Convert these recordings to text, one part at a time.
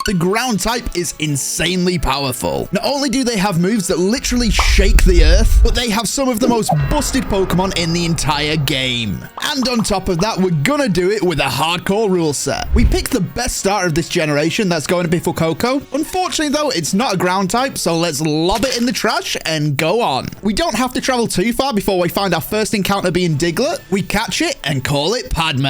The ground type is insanely powerful. Not only do they have moves that literally shake the earth, but they have some of the most busted Pokemon in the entire game. And on top of that, we're gonna do it with a hardcore rule set. We picked the best starter of this generation, that's going to be Fuecoco. Unfortunately though, it's not a ground type, so let's lob it in the trash and go on. We don't have to travel too far before we find our first encounter being Diglett. We catch it and call it Padme.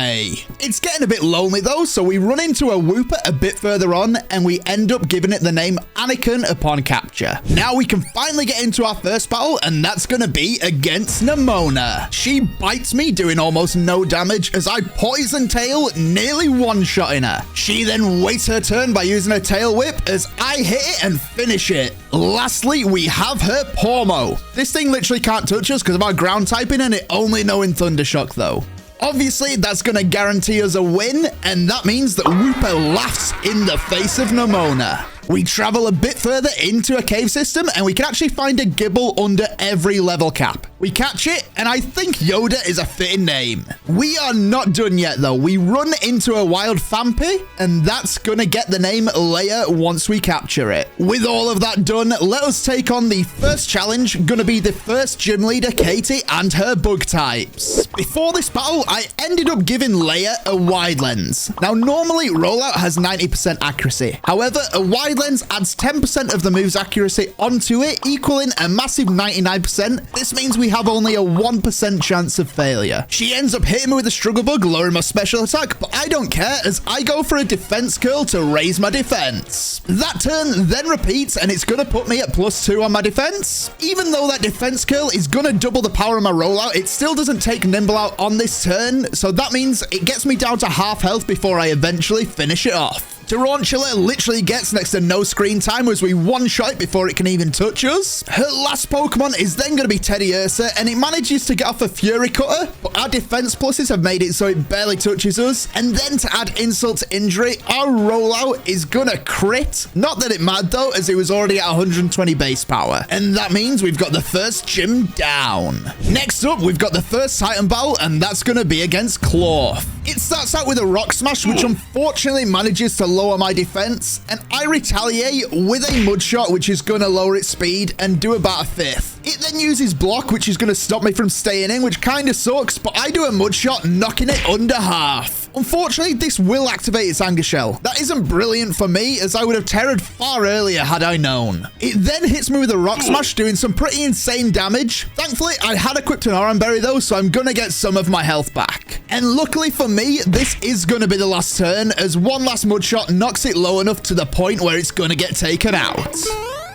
It's getting a bit lonely though, so we run into a Wooper a bit further on and we end up giving it the name Anakin upon capture. Now we can finally get into our first battle, and that's gonna be against Nemona. She bites me, doing almost no damage as I Poison Tail, nearly one-shotting her. She then waits her turn by using her Tail Whip as I hit it and finish it. Lastly, we have her Pormo. This thing literally can't touch us because of our ground typing and it only knowing Thundershock though. Obviously, that's going to guarantee us a win, and that means that Wooper laughs in the face of Nemona. We travel a bit further into a cave system, and we can actually find a Gibble under every level cap. We catch it, and I think Yoda is a fitting name. We are not done yet, though. We run into a wild Fampi, and that's going to get the name Leia once we capture it. With all of that done, let us take on the first challenge, going to be the first gym leader, Katie, and her bug types. Before this battle, I ended up giving Leia a wide lens. Now, normally, rollout has 90% accuracy. However, a wide lens adds 10% of the move's accuracy onto it, equaling a massive 99%. This means we have only a 1% chance of failure. She ends up hitting me with a struggle bug, lowering my special attack, but I don't care as I go for a defense curl to raise my defense. That turn then repeats and it's gonna put me at +2 on my defense. Even though that defense curl is gonna double the power of my rollout, it still doesn't take Nimble out on this turn, so that means it gets me down to half health before I eventually finish it off. Tarantula literally gets next to no screen time as we one-shot it before it can even touch us. Her last Pokemon is then going to be Teddiursa, and it manages to get off a Fury Cutter, but our defense pluses have made it so it barely touches us. And then to add insult to injury, our rollout is going to crit. Not that it mattered though, as it was already at 120 base power. And that means we've got the first gym down. Next up, we've got the first Titan battle, and that's going to be against Cloth. It starts out with a Rock Smash, which unfortunately manages to lower my defense, and I retaliate with a Mud Shot, which is going to lower its speed and do about a fifth. It then uses Block, which is going to stop me from staying in, which kind of sucks, but I do a Mud Shot, knocking it under half. Unfortunately, this will activate its Anger Shell. That isn't brilliant for me, as I would have terrored far earlier had I known. It then hits me with a Rock Smash, doing some pretty insane damage. Thankfully, I had equipped an Oran Berry though, so I'm going to get some of my health back. And luckily for me, this is going to be the last turn, as one last Mud Shot knocks it low enough to the point where it's going to get taken out.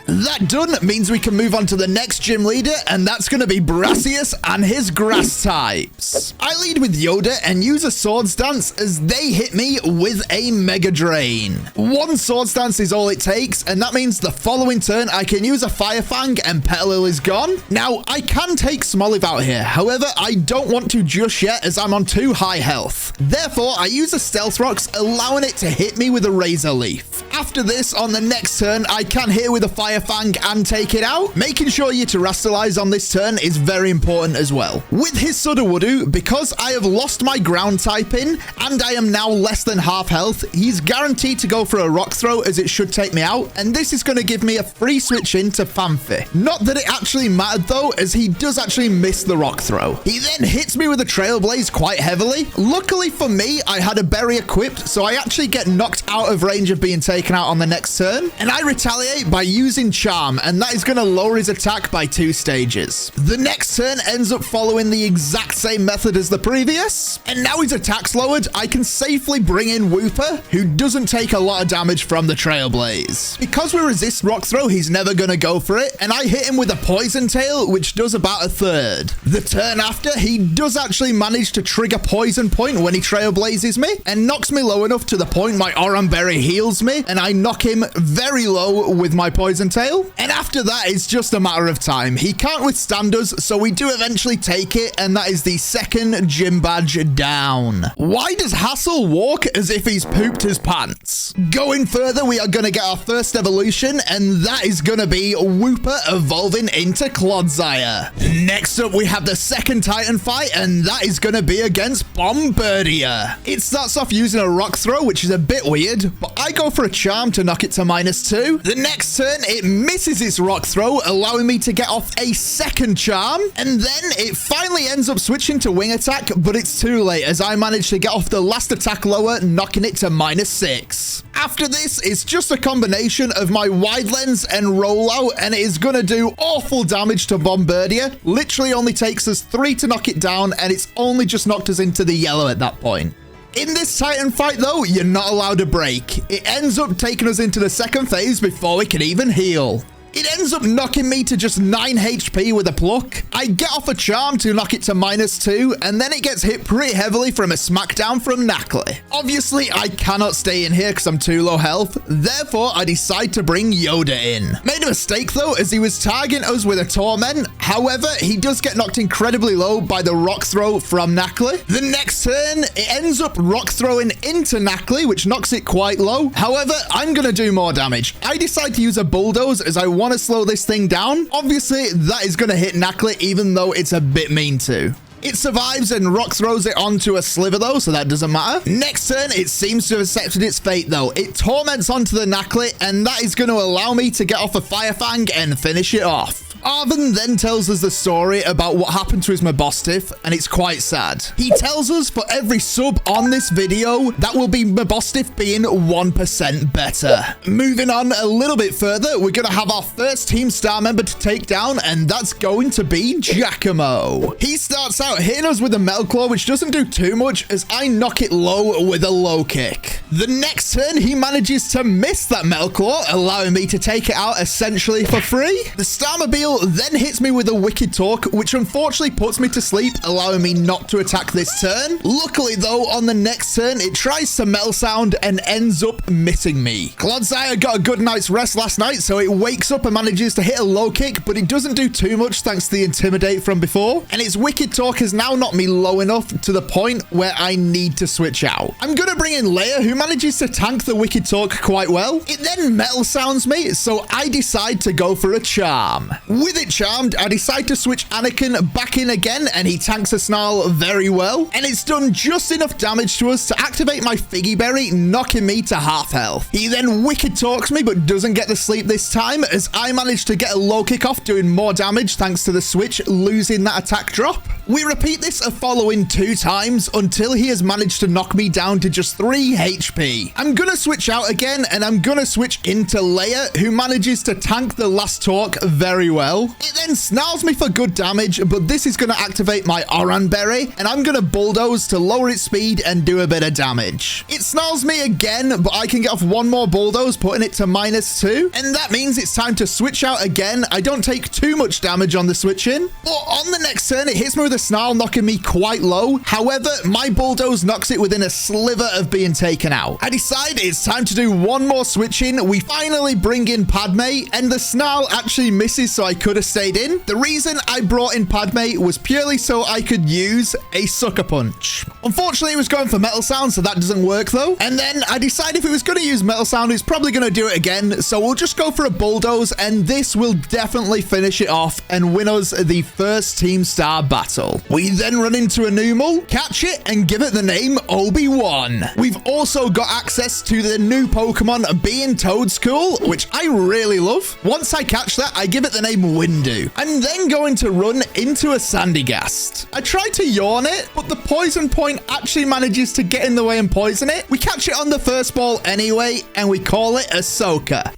That done means we can move on to the next gym leader, and that's going to be Brassius and his grass types. I lead with Yoda and use a Swords Dance as they hit me with a Mega Drain. One Swords Dance is all it takes, and that means the following turn I can use a Fire Fang and Petalil is gone. Now, I can take Smoliv out here, however, I don't want to just yet as I'm on too high health. Therefore, I use a Stealth Rocks, allowing it to hit me with a Razor Leaf. After this, on the next turn, I can hit with a Fire Fang and take it out. Making sure you terrestrialize on this turn is very important as well. With his Sudowoodo, because I have lost my ground typing and I am now less than half health, he's guaranteed to go for a Rock Throw as it should take me out, and this is going to give me a free switch into Famfi. Not that it actually mattered though, as he does actually miss the Rock Throw. He then hits me with a Trailblaze quite heavily. Luckily for me, I had a berry equipped, so I actually get knocked out of range of being taken out on the next turn, and I retaliate by using Charm, and that is going to lower his attack by 2 stages. The next turn ends up following the exact same method as the previous, and now his attack's lowered, I can safely bring in Wooper, who doesn't take a lot of damage from the Trailblaze. Because we resist Rock Throw, he's never going to go for it, and I hit him with a Poison Tail, which does about a third. The turn after, he does actually manage to trigger Poison Point when he Trailblazes me, and knocks me low enough to the point my Oran Berry heals me, and I knock him very low with my Poison Tail. And after that, it's just a matter of time. He can't withstand us, so we do eventually take it, and that is the second gym badge down. Why does Hassel walk as if he's pooped his pants? Going further, we are going to get our first evolution, and that is going to be Wooper evolving into Clodsire. Next up, we have the second Titan fight, and that is going to be against Bombardier. It starts off using a Rock Throw, which is a bit weird, but I go for a charm to knock it to -2. The next turn, it misses its rock throw, allowing me to get off a second charm. And then it finally ends up switching to wing attack, but it's too late as I managed to get off the last attack lower, knocking it to -6. After this, it's just a combination of my wide lens and rollout, and it is going to do awful damage to Bombardier. Literally only takes us 3 to knock it down, and it's only just knocked us into the yellow at that point. In this Titan fight, though, you're not allowed to break. It ends up taking us into the second phase before we can even heal. It ends up knocking me to just 9 HP with a pluck. I get off a charm to knock it to -2, and then it gets hit pretty heavily from a smackdown from Knackley. Obviously, I cannot stay in here because I'm too low health. Therefore, I decide to bring Yoda in. Made a mistake, though, as he was targeting us with a Torment. However, he does get knocked incredibly low by the rock throw from Knackley. The next turn, it ends up rock throwing into Knackley, which knocks it quite low. However, I'm going to do more damage. I decide to use a bulldoze as I want to slow this thing down. Obviously, that is going to hit Knackley, even though it's a bit mean to. It survives and rock throws it onto a sliver, though, so that doesn't matter. Next turn, it seems to have accepted its fate, though. It torments onto the Knackley, and that is going to allow me to get off a Fire Fang and finish it off. Arvin then tells us the story about what happened to his Mabostiff, and it's quite sad. He tells us for every sub on this video, that will be Mabostiff being 1% better. Moving on a little bit further, we're going to have our first Team Star member to take down, and that's going to be Giacomo. He starts out hitting us with a Metal Claw, which doesn't do too much as I knock it low with a low kick. The next turn, he manages to miss that Metal Claw, allowing me to take it out essentially for free. The Starmobile then hits me with a Wicked Talk, which unfortunately puts me to sleep, allowing me not to attack this turn. Luckily, though, on the next turn, it tries to Metal Sound and ends up missing me. Clodsire got a good night's rest last night, so it wakes up and manages to hit a low kick, but it doesn't do too much thanks to the Intimidate from before. And its Wicked Talk has now knocked me low enough to the point where I need to switch out. I'm going to bring in Leia, who manages to tank the Wicked Talk quite well. It then Metal Sounds me, so I decide to go for a Charm. With it charmed, I decide to switch Anakin back in again, and he tanks a Snarl very well. And it's done just enough damage to us to activate my Figgy Berry, knocking me to half health. He then Wicked Talks me, but doesn't get the sleep this time, as I managed to get a low kick off, doing more damage thanks to the switch, losing that attack drop. We repeat this a following 2 times until he has managed to knock me down to just 3 HP. I'm gonna switch out again, and I'm gonna switch into Leia, who manages to tank the last talk very well. It then snarls me for good damage, but this is gonna activate my Oran Berry, and I'm gonna bulldoze to lower its speed and do a bit of damage. It snarls me again, but I can get off 1 more bulldoze, putting it to -2, and that means it's time to switch out again. I don't take too much damage on the switch in, but on the next turn, it hits me with a Snarl, knocking me quite low. However, my bulldoze knocks it within a sliver of being taken out. I decide it's time to do 1 more switch in. We finally bring in Padme, and the Snarl actually misses, so I could have stayed in. The reason I brought in Padme was purely so I could use a Sucker Punch. Unfortunately, it was going for Metal Sound, so that doesn't work though. And then I decided if it was going to use Metal Sound, it's probably going to do it again. So we'll just go for a Bulldoze, and this will definitely finish it off and win us the first Team Star battle. We then run into a Numel, catch it, and give it the name Obi-Wan. We've also got access to the new Pokemon being Toadscool, which I really love. Once I catch that, I give it the name Windu. I'm then going to run into a Sandygast. I try to yawn it, but the poison point actually manages to get in the way and poison it. We catch it on the first ball anyway, and we call it Ahsoka.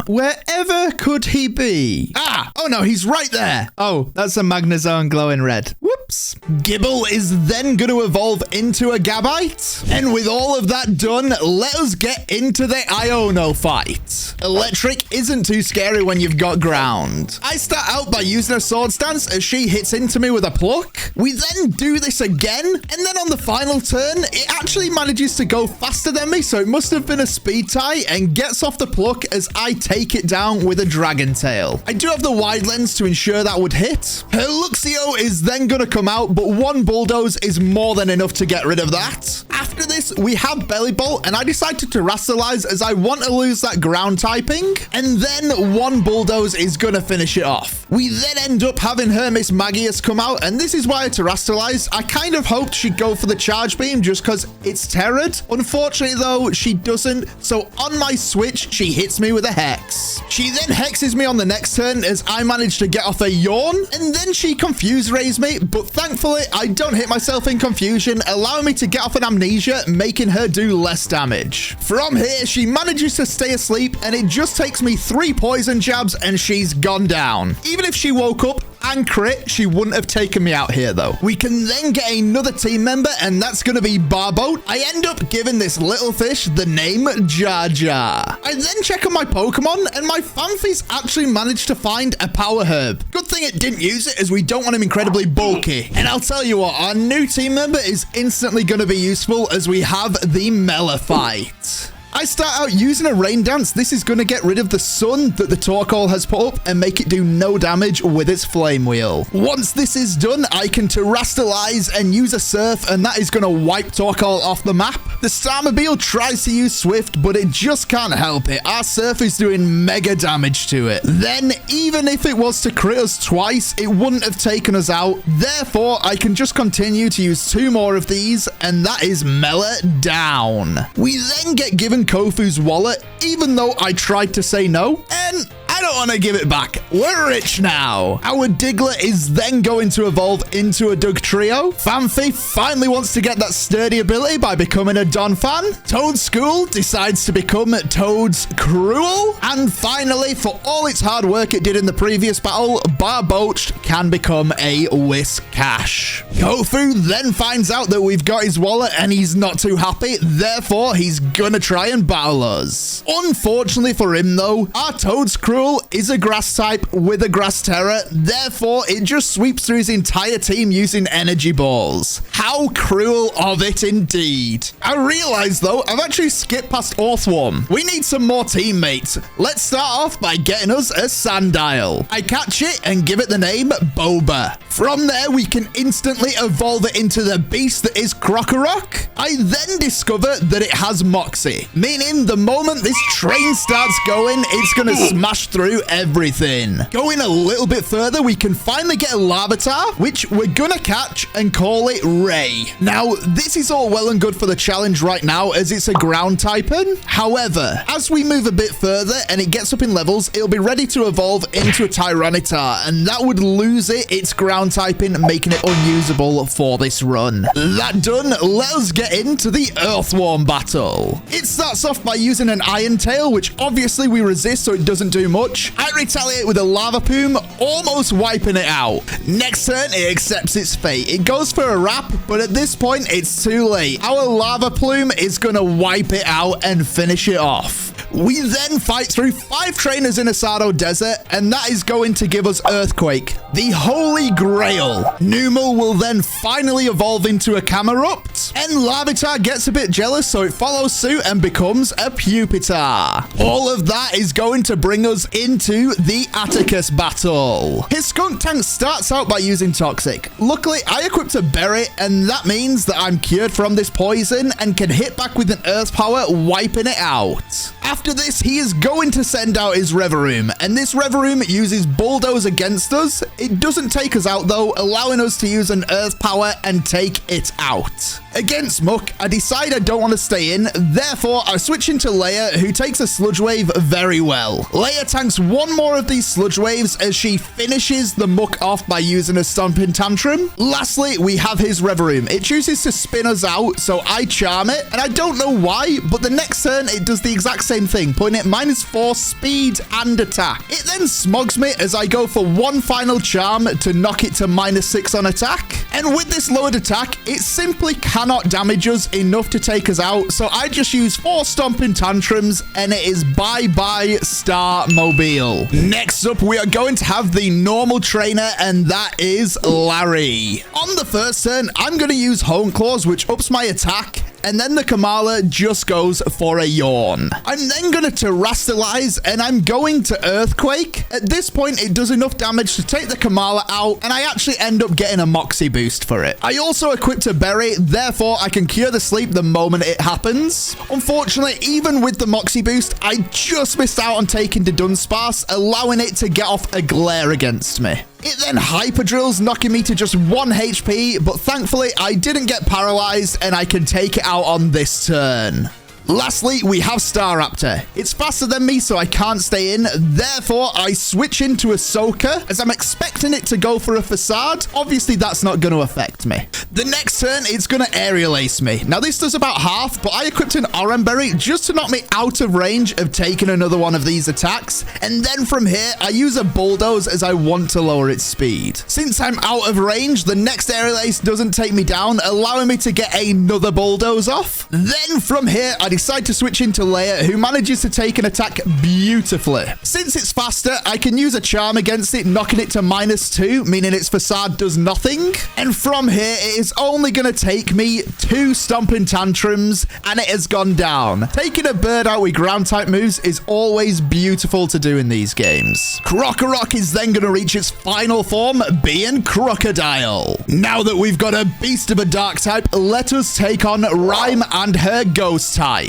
Wherever could he be? Oh no, he's right there. Oh, that's a Magnezone glowing red. Whoops. Gibble is then going to evolve into a Gabite. And with all of that done, let us get into the Iono fight. Electric isn't too scary when you've got ground. I start out by using a Sword Stance as she hits into me with a pluck. We then do this again, and then on the final turn, it actually manages to go faster than me, so it must have been a speed tie, and gets off the pluck as I take it down with a Dragon Tail. I do have the wide lens to ensure that would hit. Her Luxio is then going to come out, but 1 bulldoze is more than enough to get rid of that. After this, we have Belly Bolt, and I decide to Terrasilize as I want to lose that ground typing, and then 1 bulldoze Bulldoze is gonna finish it off. We then end up having her Miss Magius come out, and this is why I terrestrialized. I kind of hoped she'd go for the charge beam just because it's terrored. Unfortunately, though, she doesn't. So on my switch, she hits me with a Hex. She then hexes me on the next turn as I managed to get off a Yawn, and then she Confuse Rays me, but thankfully, I don't hit myself in confusion, allowing me to get off an Amnesia, making her do less damage. From here, she manages to stay asleep, and it just takes me 3 poison jabs, and she's gone down. Even if she woke up and crit, she wouldn't have taken me out here, though. We can then get another team member, and that's going to be Barboat. I end up giving this little fish the name Jar Jar. I then check on my Pokemon, and my Fanfi's actually managed to find a Power Herb. Good thing it didn't use it, as we don't want him incredibly bulky. And I'll tell you what, our new team member is instantly going to be useful, as we have the Melophyte. I start out using a Rain Dance. This is going to get rid of the sun that the Torkoal has put up and make it do no damage with its Flame Wheel. Once this is done, I can terrestrialize and use a Surf, and that is going to wipe Torkoal off the map. The Starmobile tries to use Swift, but it just can't help it. Our Surf is doing mega damage to it. Then, even if it was to crit us twice, it wouldn't have taken us out. Therefore, I can just continue to use 2 more of these, and that is Mela down. We then get given Kofu's wallet, even though I tried to say no, and I don't want to give it back. We're rich now. Our Diglett is then going to evolve into a Dugtrio. Fanfi finally wants to get that sturdy ability by becoming a Donphan. Toadschool decides to become Toad's Cruel. And finally, for all its hard work it did in the previous battle, Barboached can become a Whiscash. Kofu then finds out that we've got his wallet and he's not too happy. Therefore, he's gonna try and battle us. Unfortunately for him, though, our Toad's Cruel is a grass type with a grass terror. Therefore, it just sweeps through his entire team using energy balls. How cruel of it indeed. I realize, though, I've actually skipped past Orthworm. We need some more teammates. Let's start off by getting us a Sandile. I catch it and give it the name Boba. From there, we can instantly evolve it into the beast that is Krokorok. I then discover that it has Moxie, meaning the moment this train starts going, it's gonna smash through everything. Going a little bit further, we can finally get a Larvitar, which we're gonna catch and call it Ray. Now, this is all well and good for the challenge right now, as it's a ground typing. However, as we move a bit further and it gets up in levels, it'll be ready to evolve into a Tyranitar, and that would lose its ground typing, making it unusable for this run. That done, let us get into the Earthworm battle. It starts off by using an Iron Tail, which obviously we resist, so it doesn't do much. I retaliate with a Lava Plume, almost wiping it out. Next turn, it accepts its fate. It goes for a Wrap, but at this point, it's too late. Our Lava Plume is gonna wipe it out and finish it off. We then fight through 5 trainers in Asado Desert, and that is going to give us Earthquake, the Holy Grail. Numel will then finally evolve into a Camerupt, and Larvitar gets a bit jealous, so it follows suit and becomes a Pupitar. All of that is going to bring us into the Atticus battle. His Skunk Tank starts out by using Toxic. Luckily, I equipped a Berry, and that means that I'm cured from this poison and can hit back with an Earth Power, wiping it out. After this, he is going to send out his Reverum, and this Reverum uses Bulldoze against us. It doesn't take us out, though, allowing us to use an Earth Power and take it out. Against Muck, I decide I don't want to stay in, therefore I switch into Leia, who takes a Sludge Wave very well. Leia tanks 1 more of these Sludge Waves as she finishes the Muck off by using a Stomping Tantrum. Lastly, we have his Reverum. It chooses to spin us out, so I charm it, and I don't know why, but the next turn it does the exact same thing, putting it -4 speed and attack. It then smogs me as I go for 1 final charm to knock it to -6 on attack. And with this lowered attack, it simply cannot damage us enough to take us out, so I just use 4 Stomping Tantrums, and it is bye-bye Starmobile. Next up, we are going to have the normal trainer, and that is Larry. On the first turn, I'm going to use Hone Claws, which ups my attack, and then the Kamala just goes for a yawn. I'm then going to terrestrialize, and I'm going to Earthquake. At this point, it does enough damage to take the Kamala out, and I actually end up getting a Moxie boost for it. I also equipped a Berry, therefore I can cure the sleep the moment it happens. Unfortunately, even with the Moxie boost, I just missed out on taking the Dunsparce, allowing it to get off a glare against me. It then hyper drills, knocking me to just 1 HP, but thankfully I didn't get paralyzed and I can take it out on this turn. Lastly, we have Staraptor. It's faster than me, so I can't stay in. Therefore, I switch into Ahsoka, as I'm expecting it to go for a Facade. Obviously, that's not going to affect me. The next turn, it's going to Aerial Ace me. Now, this does about half, but I equipped an Oranberry just to knock me out of range of taking another one of these attacks. And then from here, I use a Bulldoze as I want to lower its speed. Since I'm out of range, the next Aerial Ace doesn't take me down, allowing me to get another Bulldoze off. Then from here, I decide to switch into Leia, who manages to take an attack beautifully. Since it's faster, I can use a Charm against it, knocking it to -2, meaning its Facade does nothing. And from here, it is only going to take me 2 Stomping Tantrums, and it has gone down. Taking a bird out with ground-type moves is always beautiful to do in these games. Krokorok is then going to reach its final form, being Crocodile. Now that we've got a beast of a dark type, let us take on Rhyme and her ghost type.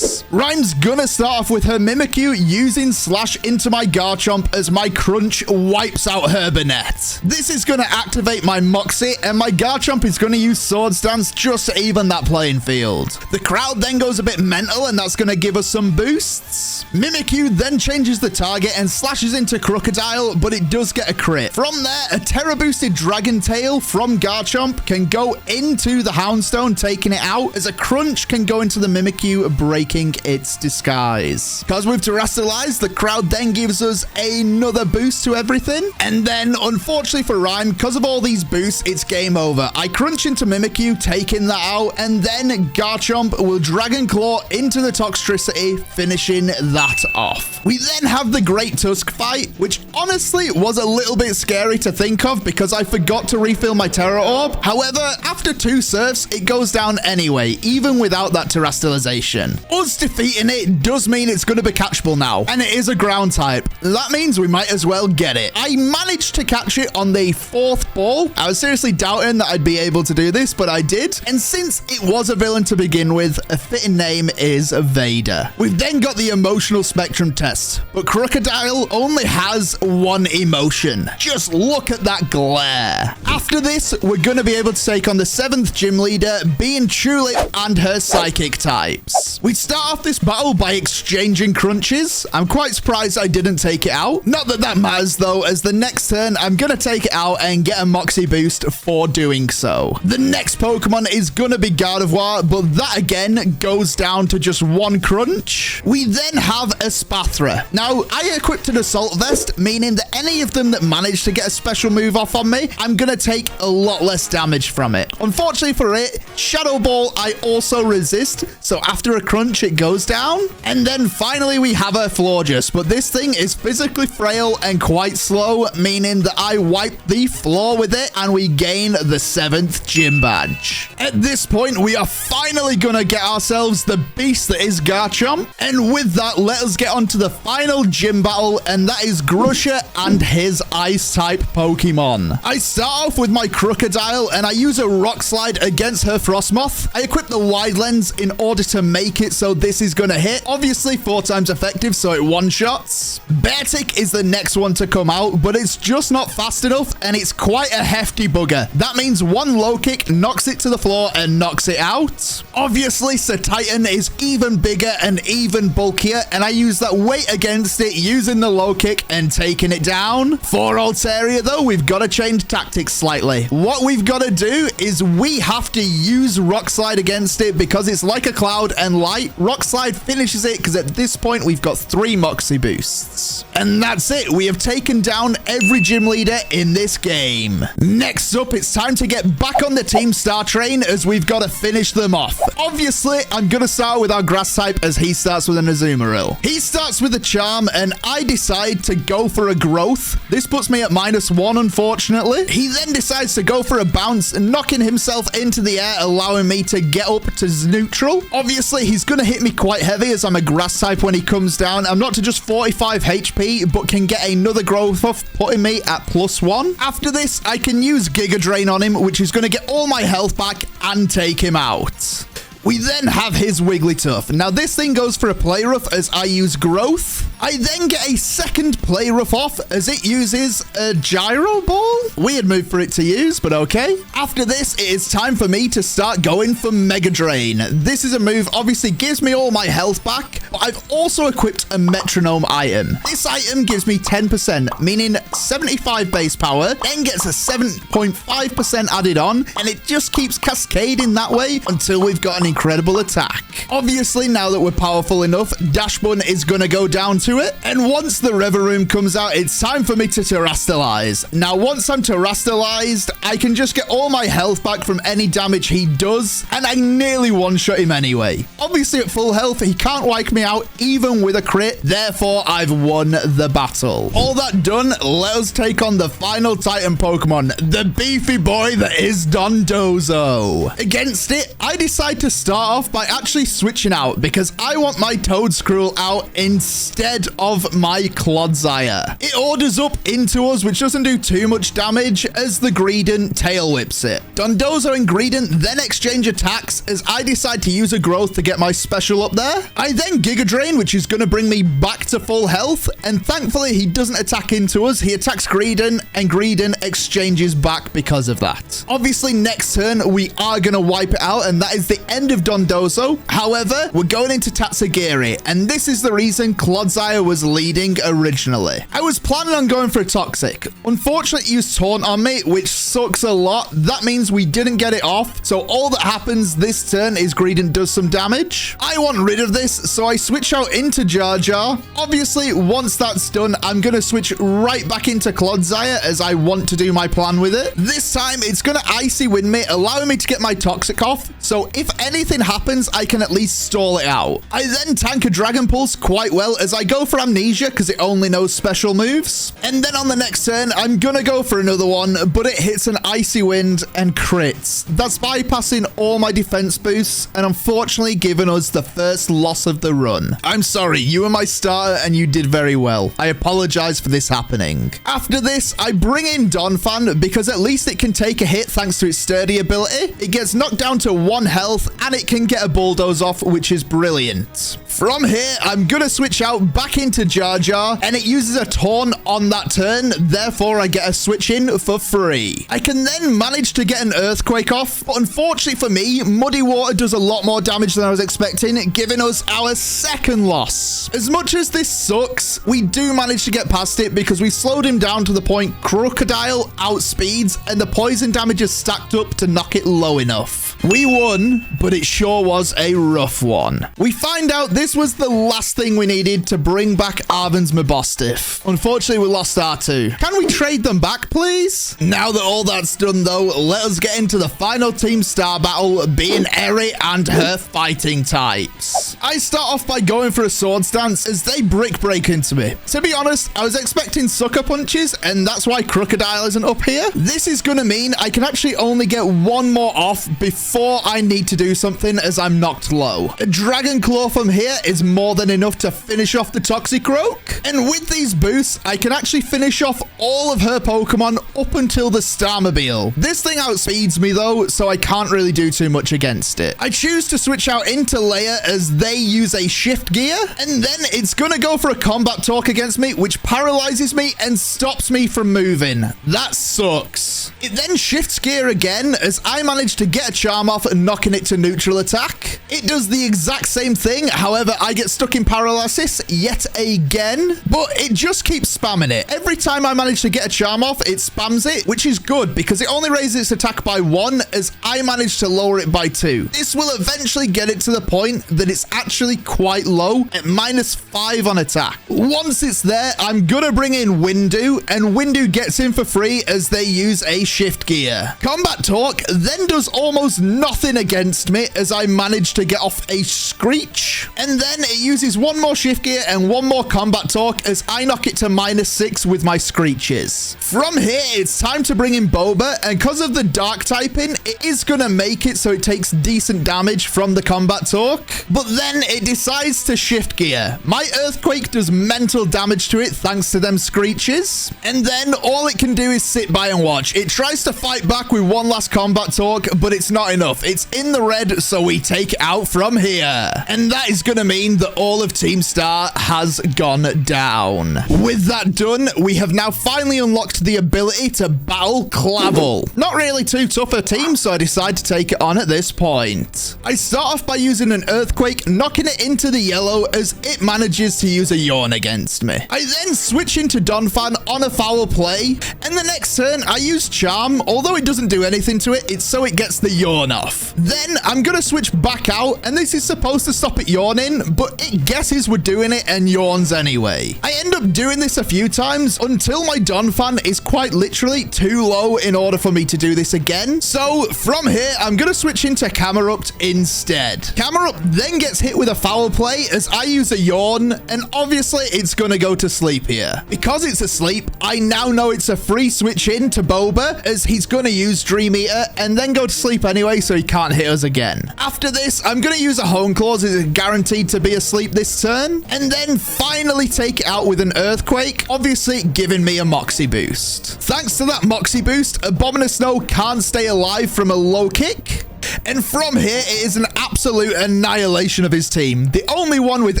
Rhyme's gonna start off with her Mimikyu using Slash into my Garchomp as my Crunch wipes out her Banette. This is gonna activate my Moxie, and my Garchomp is gonna use Swords Dance just to even that playing field. The crowd then goes a bit mental, and that's gonna give us some boosts. Mimikyu then changes the target and slashes into Crocodile, but it does get a crit. From there, a Terra boosted Dragon Tail from Garchomp can go into the Houndstone, taking it out, as a Crunch can go into the Mimikyu, breaking its disguise. Because we've terrestrialized, the crowd then gives us another boost to everything. And then, unfortunately for Rhyme, because of all these boosts, it's game over. I crunch into Mimikyu, taking that out, and then Garchomp will Dragon Claw into the Toxtricity, finishing that off. We then have the Great Tusk fight, which honestly was a little bit scary to think of because I forgot to refill my Terra Orb. However, after 2 surfs, it goes down anyway, even without that terrestrialization. Us defeating it does mean it's going to be catchable now, and it is a ground type. That means we might as well get it. I managed to catch it on the 4th ball. I was seriously doubting that I'd be able to do this, but I did. And since it was a villain to begin with, a fitting name is Vader. We've then got the emotional spectrum test, but Crocodile only has 1 emotion. Just look at that glare. After this, we're going to be able to take on the 7th gym leader, being Tulip and her psychic types. We start off this battle by exchanging crunches. I'm quite surprised I didn't take it out. Not that that matters though, as the next turn I'm going to take it out and get a Moxie boost for doing so. The next Pokemon is going to be Gardevoir, but that again goes down to just 1 crunch. We then have a Spathra. Now, I equipped an Assault Vest, meaning that any of them that manage to get a special move off on me, I'm going to take a lot less damage from it. Unfortunately for it, Shadow Ball I also resist, so after a crunch it goes down. And then finally we have a Florges, but this thing is physically frail and quite slow, meaning that I wipe the floor with it and we gain the 7th gym badge. At this point, we are finally gonna get ourselves the beast that is Garchomp, and with that, let us get on to the final gym battle, and that is Grusha and his ice type Pokemon. I start off with my Crocodile and I use a Rock Slide against her Frostmoth. I equip the Wide Lens in order to make it so this is gonna hit. Obviously 4 times effective, so it one-shots. Beartic is the next one to come out, but it's just not fast enough, and it's quite a hefty bugger. That means 1 low kick knocks it to the floor and knocks it out. Obviously, Sir Titan is even bigger and even bulkier, and I use that weight against it using the low kick and taking it down. For Altaria, though, we've got to change tactics slightly. What we've got to do is we have to use Rock Slide against it because it's like a cloud and Light, Rock Slide finishes it because at this point we've got 3 Moxie boosts. And that's it. We have taken down every gym leader in this game. Next up, it's time to get back on the Team Star train as we've got to finish them off. Obviously, I'm going to start with our grass type as he starts with an Azumarill. He starts with a Charm and I decide to go for a Growth. This puts me at -1, unfortunately. He then decides to go for a Bounce, knocking himself into the air, allowing me to get up to neutral. Obviously, he's going to hit me quite heavy as I'm a grass type when he comes down. I'm not to just 45 HP, but can get another Growth off, putting me at +1. After this, I can use Giga Drain on him, which is going to get all my health back and take him out. We then have his Wigglytuff. Now, this thing goes for a Play Rough as I use Growth. I then get a second Play Rough off as it uses a Gyro Ball. Weird move for it to use, but okay. After this, it is time for me to start going for Mega Drain. This is a move obviously gives me all my health back, but I've also equipped a Metronome item. This item gives me 10%, meaning 75 base power, then gets a 7.5% added on, and it just keeps cascading that way until we've got an incredible attack. Obviously, now that we're powerful enough, Dash Bun is going to go down to it. And once the Reveroom comes out, it's time for me to Terrastalize. Now, once I'm Terrastalized, I can just get all my health back from any damage he does, and I nearly one-shot him anyway. Obviously, at full health, he can't wipe me out even with a crit. Therefore, I've won the battle. All that done, let us take on the final Titan Pokemon, the beefy boy that is Dondozo. Against it, I decide to start off by actually switching out because I want my Toedscruel out instead of my Clodsire. It orders up into us, which doesn't do too much damage as the Greedent tail whips it. Dondozo and Greedent then exchange attacks as I decide to use a Growth to get my special up there. I then Giga Drain, which is going to bring me back to full health, and thankfully he doesn't attack into us. He attacks Greedent and Greedent exchanges back because of that. Obviously, next turn we are going to wipe it out, and that is the end of Dondozo. However, we're going into Tatsugiri, and this is the reason Clodsire was leading originally. I was planning on going for a Toxic. Unfortunately, it used Taunt on me, which sucks a lot. That means we didn't get it off, so all that happens this turn is Greedent does some damage. I want rid of this, so I switch out into Jar Jar. Obviously, once that's done, I'm going to switch right back into Clodsire as I want to do my plan with it. This time, it's going to Icy Wind me, allowing me to get my Toxic off, so if anything happens, I can at least stall it out. I then tank a Dragon Pulse quite well as I go for Amnesia because it only knows special moves. And then on the next turn, I'm gonna go for another one, but it hits an Icy Wind and crits. That's bypassing all my defense boosts and unfortunately giving us the first loss of the run. I'm sorry, you were my starter and you did very well. I apologize for this happening. After this, I bring in Donphan because at least it can take a hit thanks to its sturdy ability. It gets knocked down to 1 health and it can get a Bulldoze off, which is brilliant. From here, I'm gonna switch out back into Jar Jar, and it uses a Taunt on that turn, therefore I get a switch in for free. I can then manage to get an Earthquake off, but unfortunately for me, Muddy Water does a lot more damage than I was expecting, giving us our second loss. As much as this sucks, we do manage to get past it because we slowed him down to the point Crocodile outspeeds, and the poison damage is stacked up to knock it low enough. We won, but it sure was a rough one. We find out this was the last thing we needed to bring back Arven's Mabostiff. Unfortunately, we lost R2. Can we trade them back, please? Now that all that's done, though, let us get into the final Team Star battle, being Eri and her fighting types. I start off by going for a Swords Dance as they brick break into me. To be honest, I was expecting Sucker Punches, and that's why Crocodile isn't up here. This is gonna mean I can actually only get one more off before I need to do something as I'm knocked low. A Dragon Claw from here is more than enough to finish off the Toxicroak. And with these boosts, I can actually finish off all of her Pokemon up until the Starmobile. This thing outspeeds me though, so I can't really do too much against it. I choose to switch out into Leia as they use a Shift Gear, and then it's gonna go for a Combat Talk against me, which paralyzes me and stops me from moving. That sucks. It then shifts gear again as I manage to get a Charm off and knocking it to neutral attack. It does the exact same thing, however, I get stuck in paralysis yet again, but it just keeps spamming it. Every time I manage to get a Charm off, it spams it, which is good because it only raises its attack attack by 1 as I managed to lower it by 2. This will eventually get it to the point that it's actually quite low at -5 on attack. Once it's there, I'm gonna bring in Windu, and Windu gets in for free as they use a shift gear. Combat Talk then does almost nothing against me as I manage to get off a Screech, and then it uses 1 more shift gear and 1 more Combat Talk as I knock it to -6 with my Screeches. From here, it's time to bring in Boba, and because of the dark typing, it is gonna make it so it takes decent damage from the Combat Talk, but then it decides to shift gear. My Earthquake does mental damage to it thanks to them Screeches, and then all it can do is sit by and watch. It tries to fight back with 1 last Combat Talk, but it's not enough. It's in the red, so we take it out from here. And that is going to mean that all of Team Star has gone down. With that done, we have now finally unlocked the ability to battle Clavel. Not really too tough a team, so I decide to take it on at this point. I start off by using an Earthquake, knocking it into the yellow as it manages to use a Yawn against me. I then switch into Donphan on a foul play, and the next turn I use Charm. Although it doesn't do anything to it, it's so it gets the Yawn off. Then I'm gonna switch back out, and this is supposed to stop it yawning, but it guesses we're doing it and yawns anyway. I end up doing this a few times until my Donphan is quite literally too low in order for me to do this again. So from here, I'm gonna switch into Camerupt instead. Camerupt then gets hit with a foul play as I use a Yawn, and obviously it's gonna go to sleep here. Because it's asleep, I now know it's a free switch in to Boba as he's gonna use Dream Eater and then go to sleep anyway, so he can't hit us again. After this, I'm gonna use a Hone Claws as it's guaranteed to be asleep this turn, and then finally take it out with an Earthquake, obviously giving me a Moxie boost. Thanks to that Moxie boost, Abominous Snow can't stay alive from a low kick. And from here, it is an absolute annihilation of his team. The only one with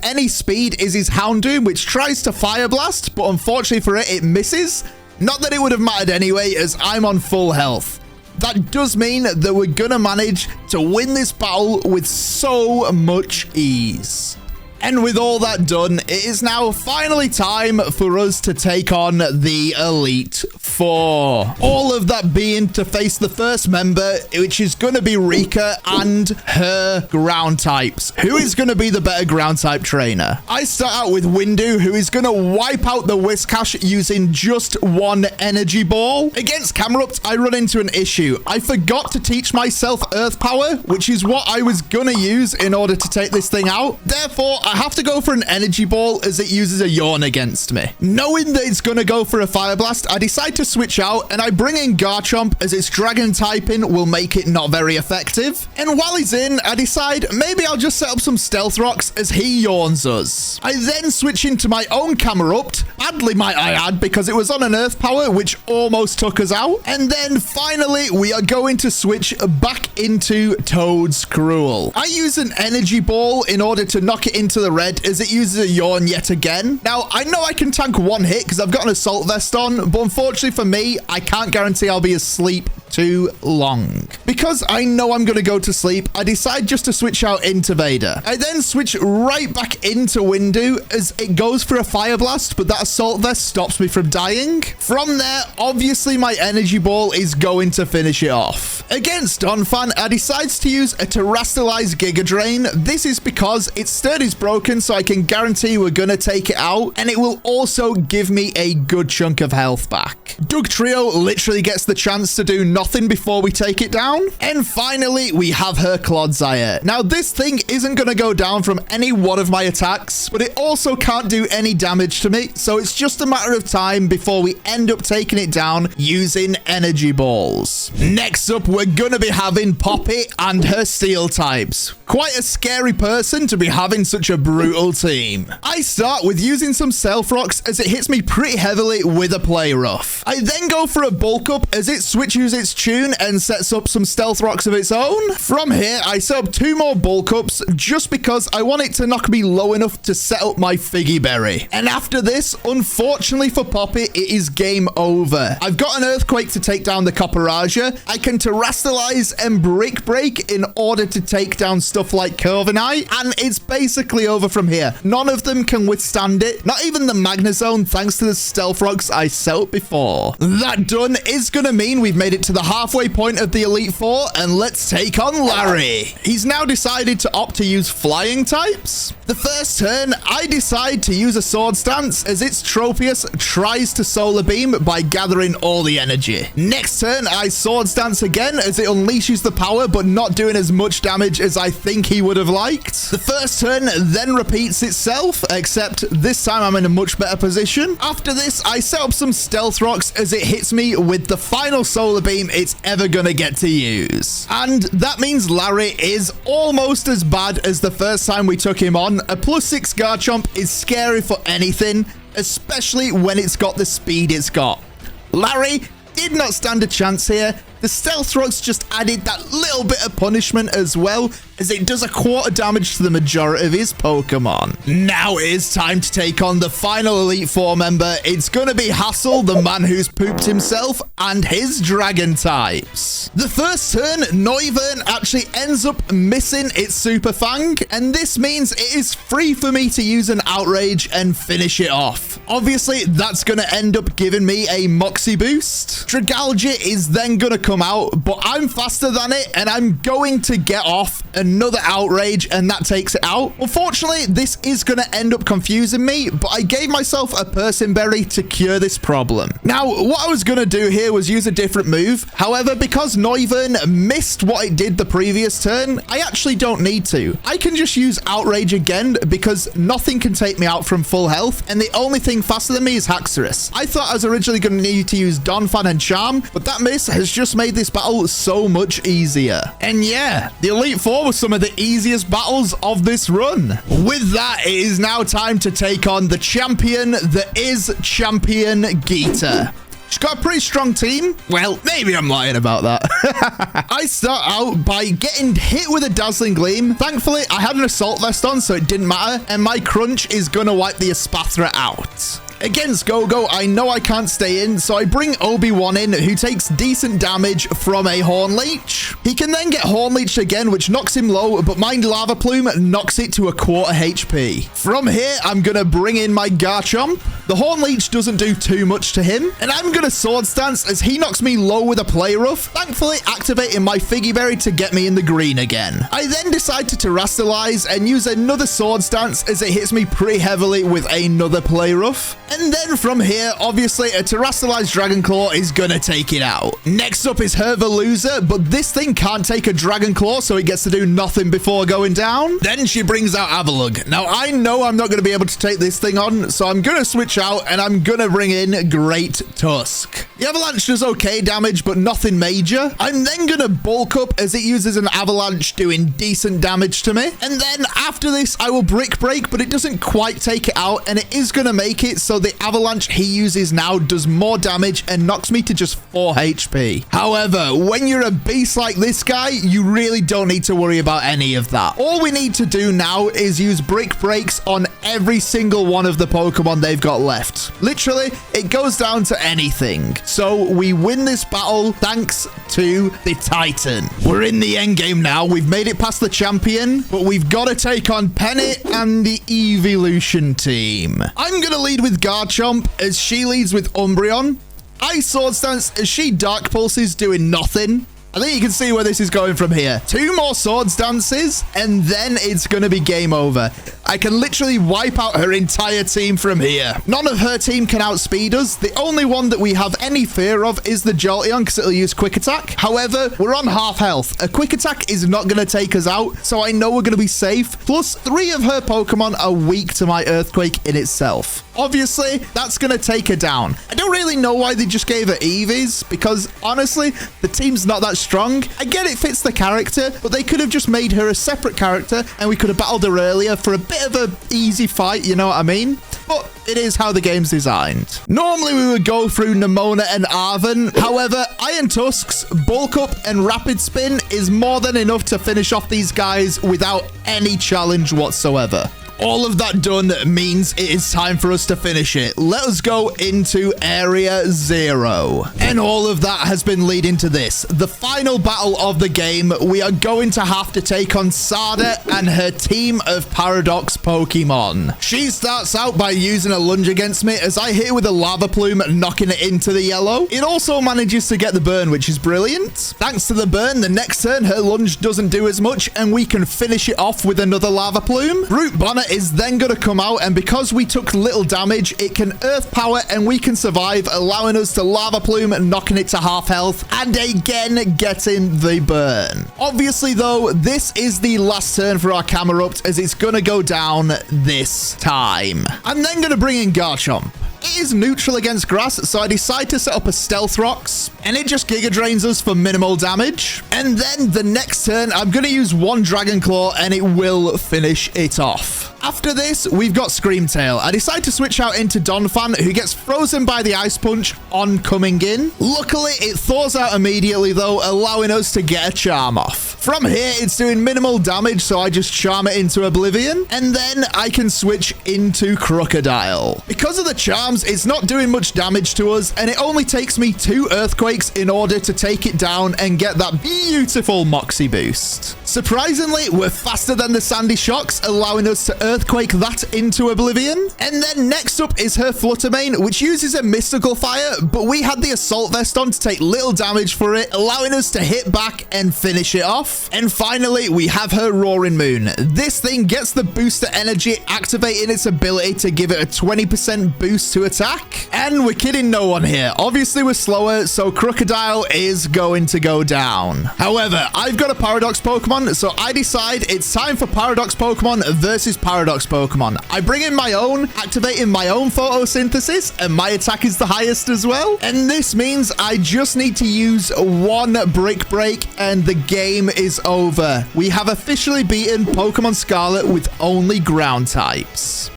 any speed is his Houndoom, which tries to Fire Blast, but unfortunately for it, it misses. Not that it would have mattered anyway, as I'm on full health. That does mean that we're gonna manage to win this battle with so much ease. And with all that done, it is now finally time for us to take on the Elite Four. All of that being to face the first member, which is going to be Rika and her ground types. Who is going to be the better ground type trainer? I start out with Windu, who is going to wipe out the Whiscash using just 1 energy ball. Against Camerupt, I run into an issue. I forgot to teach myself Earth Power, which is what I was going to use in order to take this thing out. Therefore, I have to go for an energy ball as it uses a Yawn against me. Knowing that it's going to go for a Fire Blast, I decide to switch out and I bring in Garchomp as its dragon typing will make it not very effective. And while he's in, I decide maybe I'll just set up some Stealth Rocks as he yawns us. I then switch into my own Camerupt, badly might I add, because it was on an Earth Power which almost took us out. And then finally, we are going to switch back into Toad's Cruel. I use an energy ball in order to knock it into the red as it uses a Yawn yet again. Now, I know I can tank 1 hit because I've got an Assault Vest on, but unfortunately for me, I can't guarantee I'll be asleep too long. Because I know I'm going to go to sleep, I decide just to switch out into Vader. I then switch right back into Windu as it goes for a Fire Blast, but that Assault Vest stops me from dying. From there, obviously my energy ball is going to finish it off. Against Donphan, I decides to use a Terrestrialized Giga Drain. This is because its sturdy is broken, so I can guarantee we're going to take it out, and it will also give me a good chunk of health back. Dugtrio literally gets the chance to do nothing before we take it down. And finally, we have her Clodsire. Now, this thing isn't going to go down from any one of my attacks, but it also can't do any damage to me, so it's just a matter of time before we end up taking it down using energy balls. Next up, we're going to be having Poppy and her Steel types. Quite a scary person to be having such a brutal team. I start with using some Stealth Rocks as it hits me pretty heavily with a Play Rough. I then go for a Bulk Up as it switches its tune and sets up some Stealth Rocks of its own. From here, I set up 2 more Bulk Ups just because I want it to knock me low enough to set up my Figgy Berry. And after this, unfortunately for Poppy, it is game over. I've got an Earthquake to take down the Copperaja. I can Terrestrialize and Brick Break in order to take down stuff like Corviknight, and it's basically over from here. None of them can withstand it, not even the Magnezone, thanks to the Stealth Rocks I set up before. That done is gonna mean we've made it to the the halfway point of the Elite Four, and let's take on Larry. He's now decided to opt to use flying types. The first turn, I decide to use a sword stance as its Tropius tries to solar beam by gathering all the energy. Next turn, I sword stance again as it unleashes the power, but not doing as much damage as I think he would have liked. The first turn then repeats itself, except this time I'm in a much better position. After this, I set up some stealth rocks as it hits me with the final solar beam it's ever gonna get to use. And that means Larry is almost as bad as the first time we took him on. A +6 Garchomp is scary for anything, especially when it's got the speed it's got. Larry did not stand a chance here. The stealth rocks just added that little bit of punishment as well, as it does a quarter damage to the majority of his Pokemon. Now it is time to take on the final Elite Four member. It's gonna be Hassel, the man who's pooped himself, and his dragon types. The first turn, Noivern actually ends up missing its Super Fang, and this means it is free for me to use an Outrage and finish it off. Obviously, that's gonna end up giving me a Moxie boost. Dragalge is then gonna come out, but I'm faster than it, and I'm going to get off another Outrage, and that takes it out. Unfortunately, this is going to end up confusing me, but I gave myself a Persian Berry to cure this problem. Now, what I was going to do here was use a different move. However, because Noivern missed what it did the previous turn, I actually don't need to. I can just use Outrage again because nothing can take me out from full health, and the only thing faster than me is Haxorus. I thought I was originally going to need to use Donphan and Charm, but that miss has just made this battle so much easier. And yeah, the Elite Four was some of the easiest battles of this run. With that, it is now time to take on the champion that is Champion Geeta. She's got a pretty strong team. Well, maybe I'm lying about that. I start out by getting hit with a Dazzling Gleam. Thankfully, I had an Assault Vest on, so it didn't matter. And my Crunch is going to wipe the Espathra out. Against Go-Go, I know I can't stay in, so I bring Obi-Wan in, who takes decent damage from a Horn Leech. He can then get Horn Leeched again, which knocks him low, but my Lava Plume knocks it to a quarter HP. From here, I'm going to bring in my Garchomp. The Horn Leech doesn't do too much to him, and I'm going to Sword Stance as he knocks me low with a Play Rough, thankfully activating my Figgy Berry to get me in the green again. I then decide to Terrasilize and use another Sword Stance as it hits me pretty heavily with another Play Rough. And then from here, obviously, a Terrasilize Dragon Claw is gonna take it out. Next up is Hervaluza, but this thing can't take a Dragon Claw, so it gets to do nothing before going down. Then she brings out Avalugg. Now, I know I'm not gonna be able to take this thing on, so I'm gonna switch out, and I'm gonna bring in Great Tusk. The Avalanche does okay damage, but nothing major. I'm then gonna bulk up as it uses an Avalanche, doing decent damage to me. And then after this, I will Brick Break, but it doesn't quite take it out, and it is gonna make it so the Avalanche he uses now does more damage and knocks me to just 4 HP. However, when you're a beast like this guy, you really don't need to worry about any of that. All we need to do now is use Brick Breaks on every single one of the Pokemon they've got left. Literally, it goes down to anything. So we win this battle thanks to the Titan. We're in the end game now. We've made it past the champion, but we've got to take on Pennant and the Evolution team. I'm going to lead with Garchomp as she leads with Umbreon. I Sword Stance as she Dark Pulses, doing nothing. I think you can see where this is going from here. 2 more Sword Stances, and then it's going to be game over. I can literally wipe out her entire team from here. None of her team can outspeed us. The only one that we have any fear of is the Jolteon, because it'll use Quick Attack. However, we're on half health. A Quick Attack is not going to take us out, so I know we're going to be safe. Plus, 3 of her Pokemon are weak to my Earthquake in itself. Obviously, that's going to take her down. I don't really know why they just gave her Eevees, because honestly, the team's not that strong. I get it fits the character, but they could have just made her a separate character, and we could have battled her earlier for a bit of an easy fight, you know what I mean? But it is how the game's designed. Normally, we would go through Nemona and Arven. However, Iron Tusk's Bulk Up and Rapid Spin is more than enough to finish off these guys without any challenge whatsoever. all of that done means it is time for us to finish it. Let us go into Area 0. And all of that has been leading to this. The final battle of the game, we are going to have to take on Sada and her team of Paradox Pokemon. She starts out by using a lunge against me as I hit her with a lava plume, knocking it into the yellow. It also manages to get the burn, which is brilliant. Thanks to the burn, the next turn, her lunge doesn't do as much, and we can finish it off with another lava plume. Brute Bonnet is then going to come out, and because we took little damage, it can earth power, and we can survive, allowing us to lava plume, knocking it to half health, and again, getting the burn. Obviously, though, this is the last turn for our Camerupt, as it's going to go down this time. I'm then going to bring in Garchomp. It is neutral against grass, so I decide to set up a Stealth Rocks, and it just Giga Drains us for minimal damage. And then the next turn, I'm going to use one Dragon Claw, and it will finish it off. After this, we've got Screamtail. I decide to switch out into Donphan, who gets frozen by the Ice Punch on coming in. Luckily, it thaws out immediately, though, allowing us to get a Charm off. From here, it's doing minimal damage, so I just Charm it into Oblivion, and then I can switch into Crocodile. Because of the Charms, it's not doing much damage to us, and it only takes me 2 Earthquakes in order to take it down and get that beautiful Moxie boost. Surprisingly, we're faster than the Sandy Shocks, allowing us to Earthquake that into Oblivion. And then next up is her Fluttermane, which uses a Mystical Fire, but we had the Assault Vest on to take little damage for it, allowing us to hit back and finish it off. And finally, we have her Roaring Moon. This thing gets the booster energy, activating its ability to give it a 20% boost to attack. And we're kidding no one here. Obviously, we're slower, so Crocodile is going to go down. However, I've got a Paradox Pokemon, so I decide it's time for Paradox Pokemon versus Paradox Pokemon. I bring in my own, activating my own photosynthesis, and my attack is the highest as well. And this means I just need to use one Brick Break, and the game is over. We have officially beaten Pokemon Scarlet with only ground types.